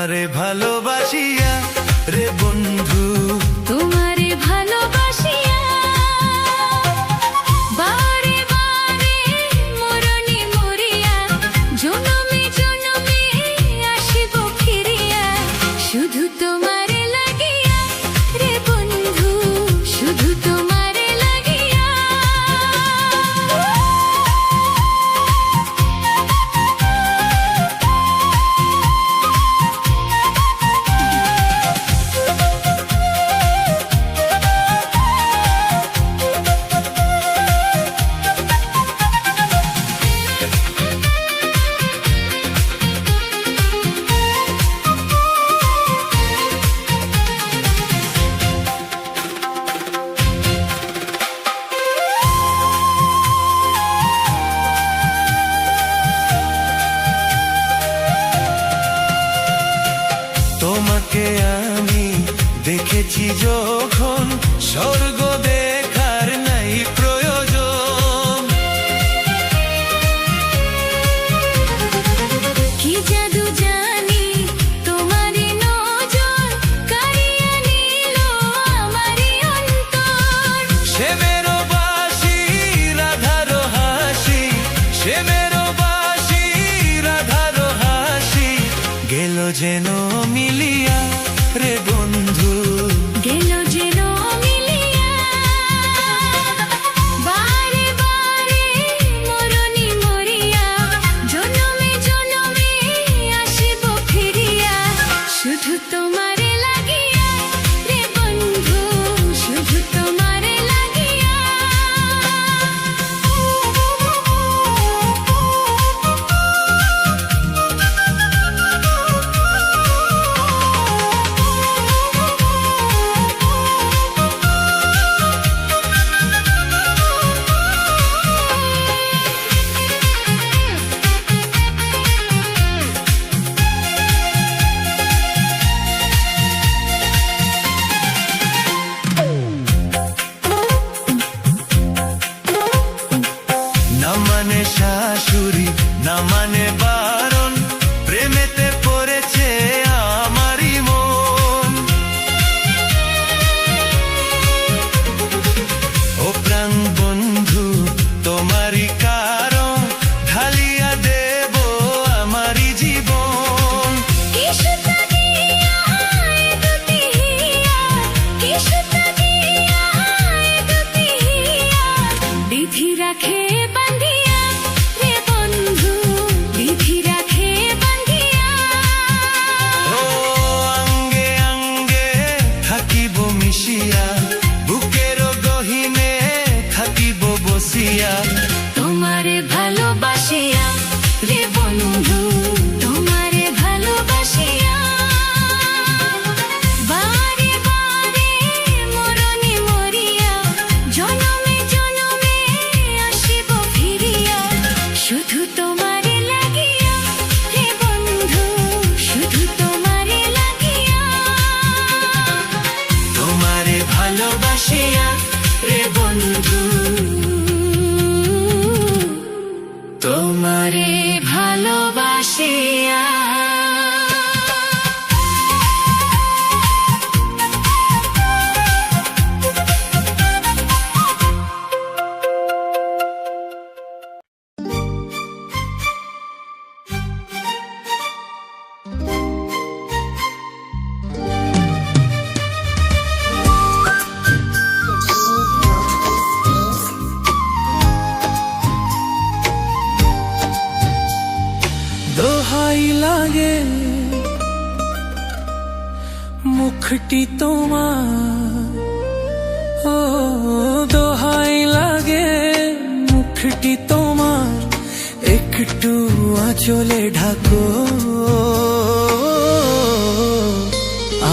তোমারে ভালোবাসিয়া রে বন্ধু, তোমারে ভালোবাসিয়া বারে বারে মরণে মরিয়া জনমে জনমে আসিব ফিরিয়া, শুধু তোমারে লাগিয়া রে বন্ধু, শুধু তোমারে লাগিয়া। তোমাকে আমি দেখেছি যখন, স্বর্গ দেখার নাই প্রয়োজন। কি জাদু জানি তোমারি নজর কাড়িয়া নিল আমারি অন্তর, সে মেরো বাসি রাধারো হাসি, সে মেরো বাসি রাধারো হাসি, গেল যেন মিলিয়া রে বন্ধু, গেল যেন মিলিয়া বারে বারে মরণে মরিয়া জনমে জনমে আসিব ফিরিয়া, শুধু তোমারে লাগিয়া রে বন্ধু, শুধু তোমারে লাগিয়া। না মানে শাশুড়ি না মানে বারণ, প্রেমেতে পড়েছে আমারই মন। ও প্রাণ বন্ধু তোমারই কারণ, ঢালিয়া দেব আমারই জীবন। কিসুতা দিয়া এ দুটি হিয়া, কিসুতা দিয়া এ দুটি হিয়া, বিধি রাখে বান্ধিয়া রে বন্ধু, বিধি রাখে বান্ধিয়া। ও অঙ্গে অঙ্গে থাকিব মিশিয়া, বুকের গহিনে থাকিব বসিয়া। তোমারে ভালোবাসিয়া রে বন্ধু, তোমারে ভালোবাসিয়া বারে বারে মরণে মরিয়া জনমে জনমে আসিব ফিরিয়া, শুধু তোমারে লাগিয়া রে বন্ধু, শুধু তোমারে লাগিয়া। তোমারে ভালোবাসিয়া রে বন্ধু, তোমারে ভালোবাসিয়া। দোহাই লাগে মুখটি তোমার, ও দোহাই লাগে মুখটি তোমার, একটু আঁচলে ঢাকো।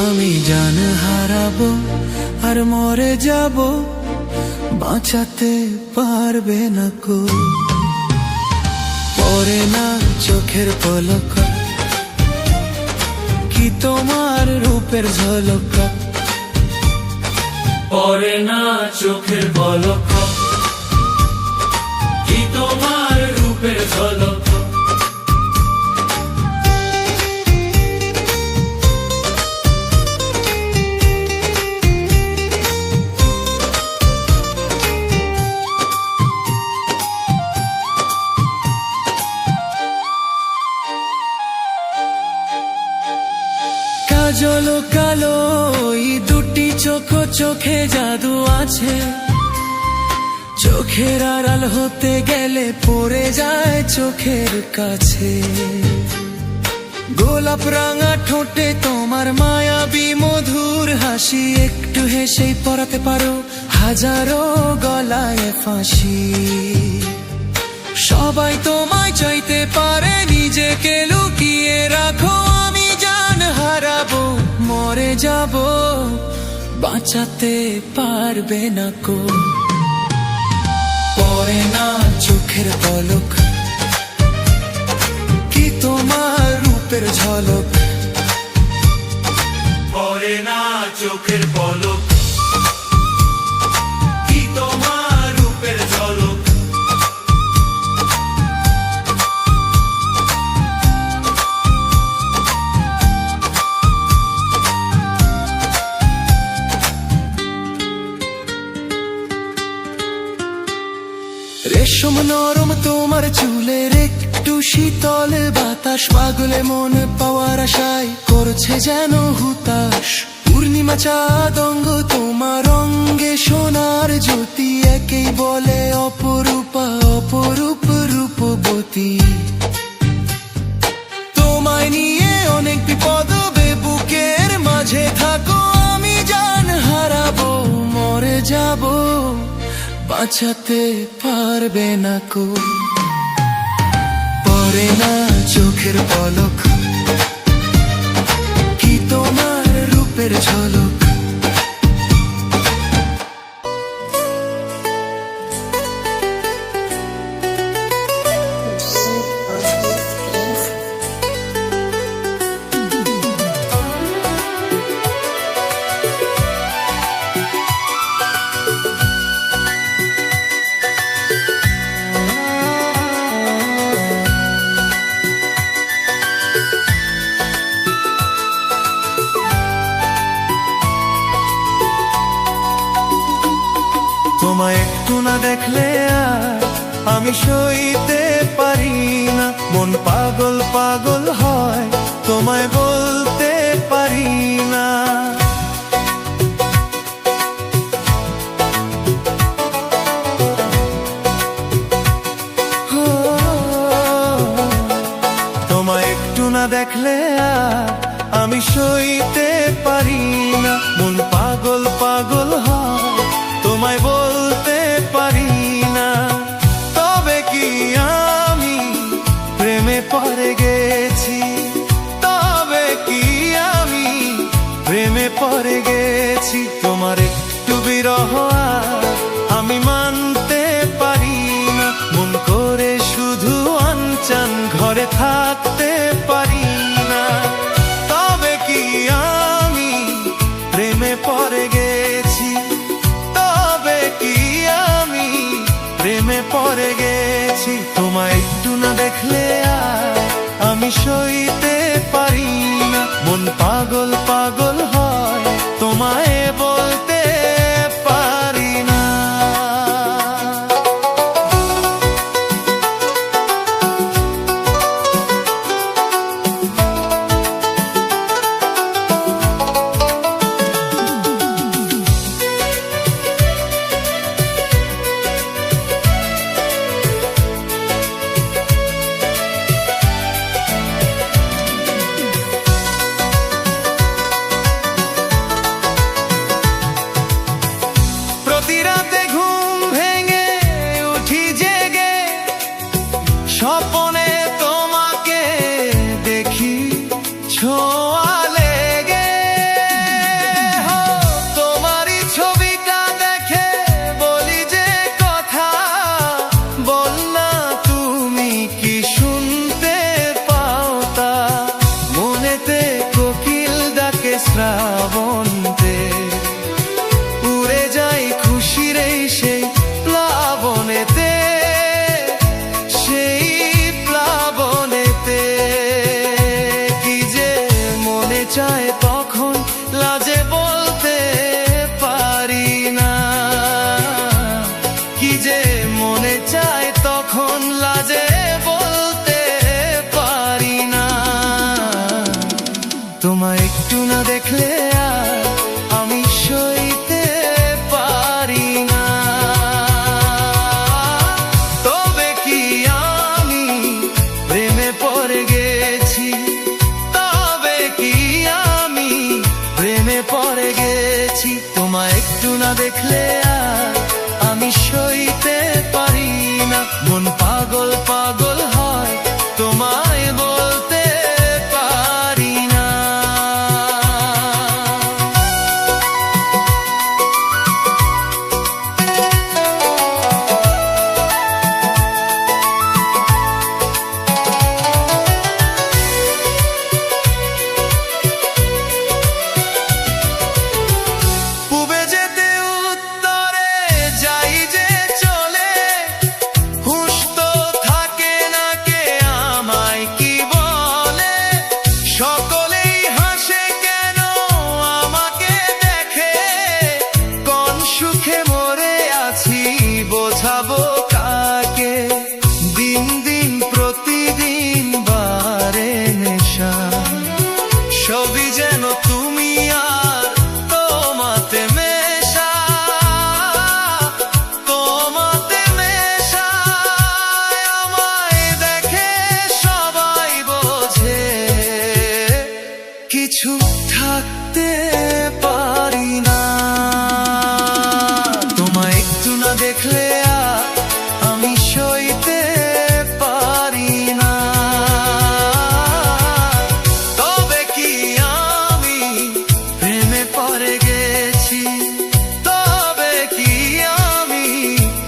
আমি জান হারাবো আর মরে যাব, বাঁচাতে পারবে না কো। পরে না চোখের পলক, কি তোমার রূপের ঝলক, পরে না চোখের পলক, কি তোমার রূপের ঝলক। জলকালো এই দুটি চোখ চোখে জাদু আছে, চোখের আড়াল হতে গেলে পড়ে যায় চোখের কাছে। গোলাপ রাঙা ঠোঁটে তোমার মায়াবী মধুর হাসি, একটু হেসেই পরাতে পারো হাজারো গলায় ফাঁসি। সবাই তোমায় চাইতে পারে, নিজেকে লুকিয়ে রাখো, আমি জান হারাবো মরে যাব, বাঁচাতে পারবে না কো। পড়ে না চোখের পলক, কি তোমার রূপের ঝলক, পড়ে না চোখের পলক, কি তোমার রূপের ঝলক। রেশম নরম তোমার চুলের একটু শীতল বাতাস, পাগলে মন পাওয়ার আশায় করছে যেন হুতাশ। পূর্ণিমা চাঁদ অঙ্গ তোমার অঙ্গে সোনার জ্যোতি, একেই বলে অপরূপা অপরূপ রূপবতী। তোমায় নিয়ে অনেক বিপদ বুকের মাঝে থাকো, আমি জান হারাবো মরে যাব, বাঁচাতে পারবে না কো। পড়ে না চোখের পলক, কি তোমার রূপের ঝলক। তোমায় একটু না দেখলে আর আমি সইতে পারি না, মন পাগল পাগল হয়, তোমায় বলতে পারি না। তোমায় একটু না দেখলে আর আমি সইতে পারি না, মন পাগল পাগল হয়, তোমায় বলতে পারি না। তবে কি আমি প্রেমে পড়ে গেছি, তবে কি আমি প্রেমে পড়ে গেছি। তোমার একটু বিরহ আর আমি মানতে পারি না, মন করে শুধু অনচান ঘরে থাকতে পারি না। তবে কি আমি প্রেমে পড়ে গেছি, প্রেমে পড়ে গেছি। তোমায় একটু না দেখলে আর আমি সইতে পারি না, মন পাগল পাগল হয়, তোমায় বলতে পারি না। রাতে ঘুম ভেঙে উঠি জেগে, স্বপনে তোমাকে দেখি ছোঁয়া লেগে। তোমারই ছবিটা দেখে বলি যে কথা, বল না তুমি কি শুনতে পাও তা। মনেতে কোকিল ডাকে শ্রাবন্তে, উড়ে যাই খুশির সেই প্লাবনেতে, সেই প্লাবনেতে। কি যে মনে চায় তখন লাজে বলতে পারি না, কি যে মনে চায় তখন লাজে বলতে পারি না। তোমায় একটু না থাকতে পারি না। তোমায় একটু না দেখলে আর আমি সইতে পারি না। তবে কি আমি প্রেমে পড়ে গেছি, তবে কি আমি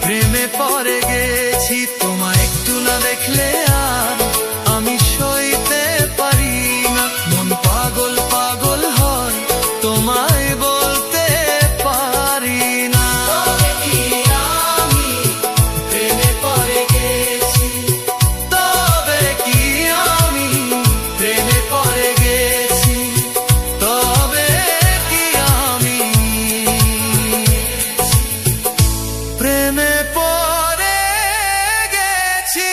প্রেমে পড়ে গেছি। তোমায় একটু না দেখলে আর আমি সইতে পারি না। মন পাগল পাগল হয় তোমায় বলতে পারি না। তবে কি আমি প্রেমে পড়ে গেছি, তবে কি আমি প্রেমে পড়ে গেছি, তবে কি আমি প্রেমে পড়ে গেছি।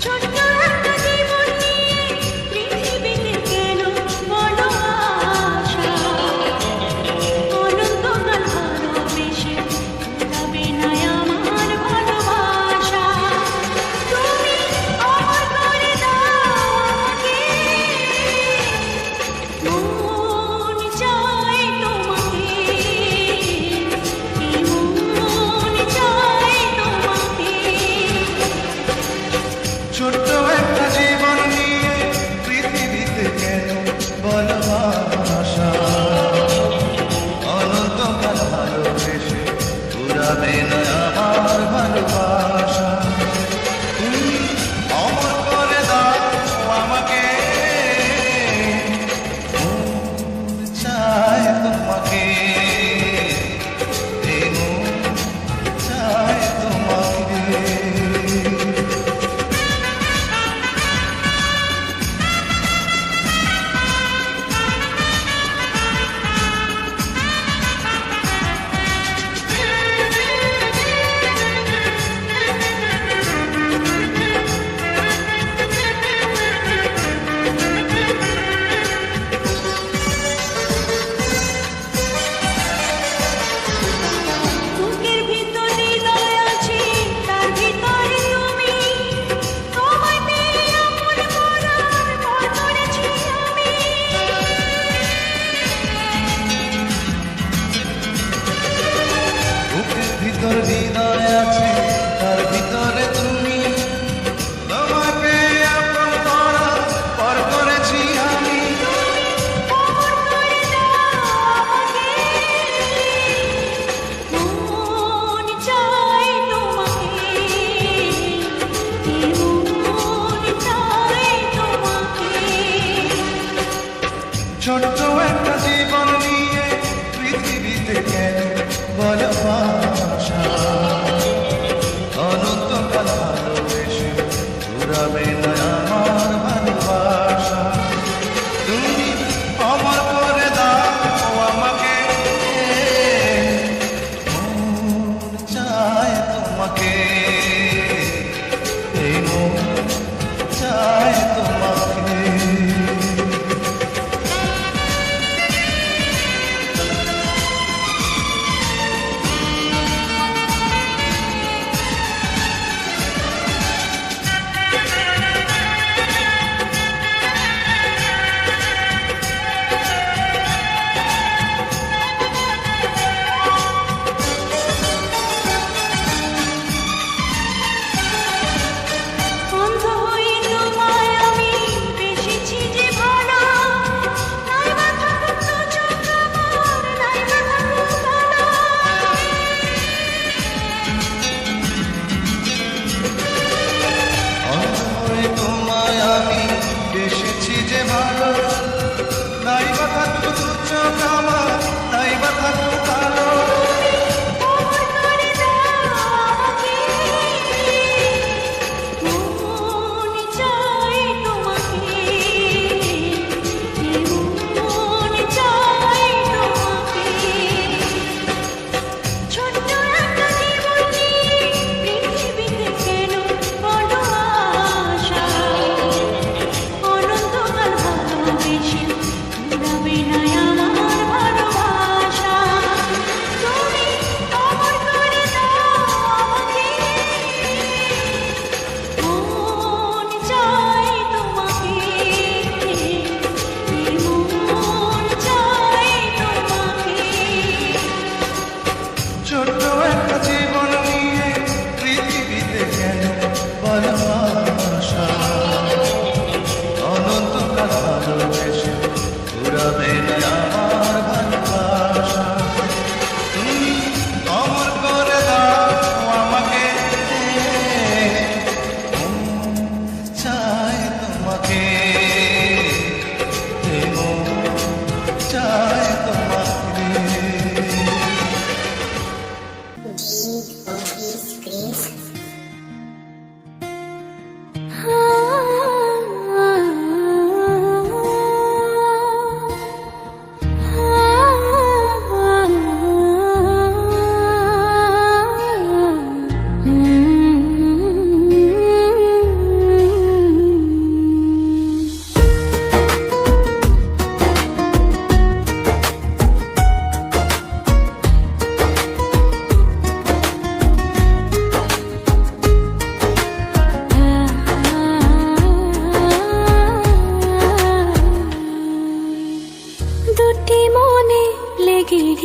ছোট্ট একটা জীবন নিয়ে পৃথিবীতে কেন বড় আশা, অনন্তকাল ভালোবেসে ফুরাবে না আমার ভালোবাসা। তুমি অমর করে দাও আমাকে, মন চায় তোমাকে, মন চায় তোমাকে। ছোট্ট একটা জীবন নিয়ে পৃথিবীতে কেন বলো আশা, অনন্তকাল ভালোবেসে পুরাবে না আমার ভালোবাসা। তুমি অমর করে দাও আমাকে, মন চায় তোমাকে, এই মন চায় তোমাকে। বুকের ভিতর হৃদয় আছে, তার ভিতরে তুমি। তোমায় পেয়ে আপন করার পর করেছি আমি। বুকের ভিতর হৃদয় আছে, তার ভিতরে তুমি। তোমায় পেয়ে আপন করা পর করেছি আমি। অমর করে দাও আমাকে, মন চায় তোমাকে, মন চায় তোমাকে। ছোট্ট একটা জীবন নিয়ে পৃথিবীতে কেন বলো আশা, অনন্তকাল ভালোবেসে পুরাবে না আমার ভালোবাসা। তুমি অমর করে দাও আমাকে, মন চায় তোমাকে, এই মন চায় তোমাকে।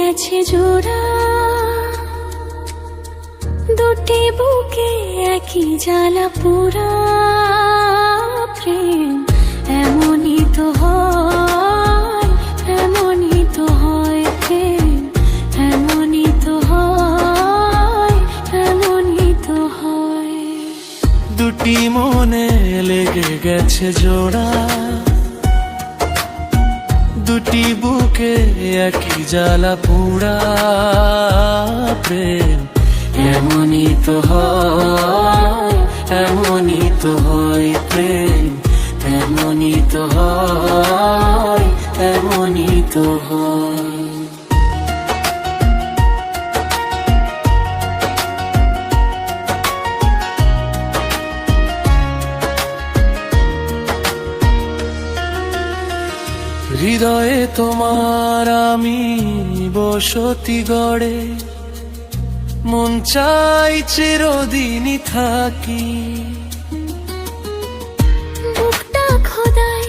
গেছে জোড়া, দুটি বুকে একই জ্বালা পোড়া। প্রেম এমনই তো হয়, এমনই তো হয়। প্রেম এমনই তো হয়, এমনই তো হয়। দুটি মনে লেগে গেছে জোড়া, দুটি বুকে একই জ্বালা পোড়া। প্রেম এমনই তো হয়, এমনই তো হয়। প্রেম এমনই তো হয়, এমনই তো হয়। হৃদয়ে তোমার আমি বসতি গড়ে, মন চাই চিরদিনই থাকি। বুকটা খোদাই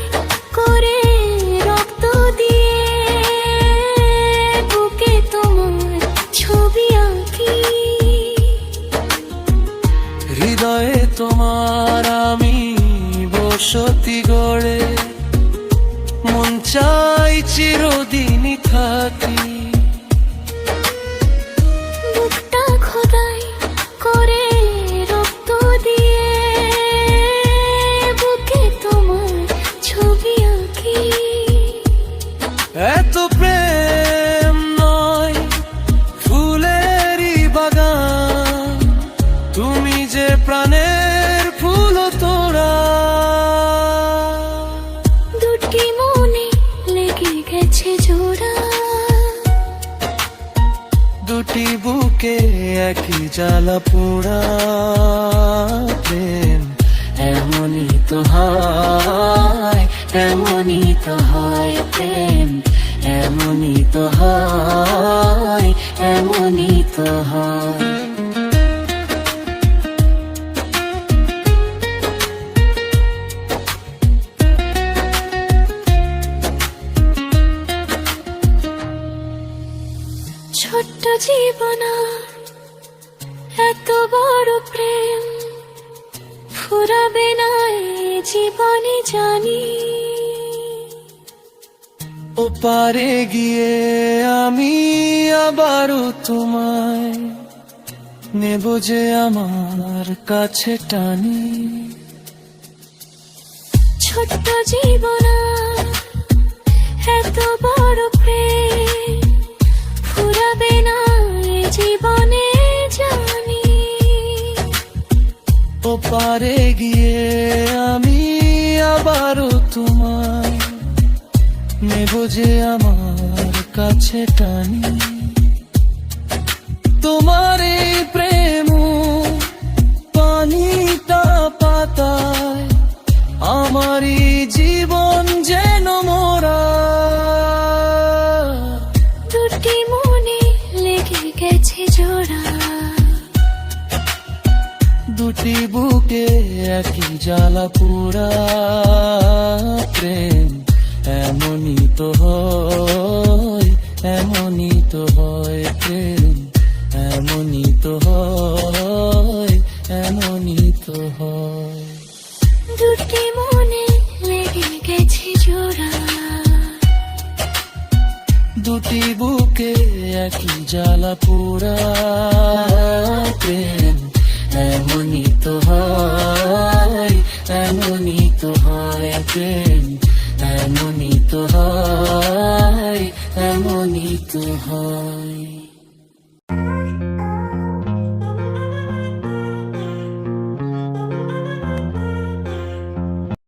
করে রক্ত দিয়ে, বুকে তোমার ছবি আঁকি। হৃদয়ে তোমার আমি বসতি গড়ে, মন চাই চিরদিনই থাকি। বুকটা খোদাই করে রক্ত দিয়ে, বুকে তোমার ছবি আঁকি। এত প্রেম নয় ফুলেরই বাগান, তুমি যে প্রাণের ফুল তোড়া। দুটি মনে লেগে গেছে জোড়া, দুটি বুকে একই জ্বালা পোড়া। প্রেম এমনই তো হয়, এমনই তো হয়। প্রেম এমনই তো হয়, এমনই তো হয়। ছোট্ট জীবনা এত বড় প্রেম ফুরাবে না এ জীবনে জানি। ওপারে গিয়ে আমি আবারও তোমায় নেব যে আমার কাছে টানি। ছোট্ট জীবনা এত বড় প্রেম ফুরাবে না এ জীবনে জানি। ওপারে গিয়ে আমি আবারও তোমায় নেব যে আমার কাছে টানি। তোমার এই প্রেম পানিটা পাতায়, আমারই জীবন যেন মোরা। দুটি মনে লেগে গেছে জোড়া, দুটি বুকে একই জ্বালা পোড়া। প্রেম এমনই তো হয়, এমনই তো হয়। প্রেম এমনই তো হয়, এমনই তো হয়। দুটি মনে লেগে গেছে জোড়া, দুটি বুকে একই জ্বালা পোড়া। প্রেম এমনই তো হয়, এমনই তো হয়। প্রেম এমনই তো হয়, এমনই তো হয়।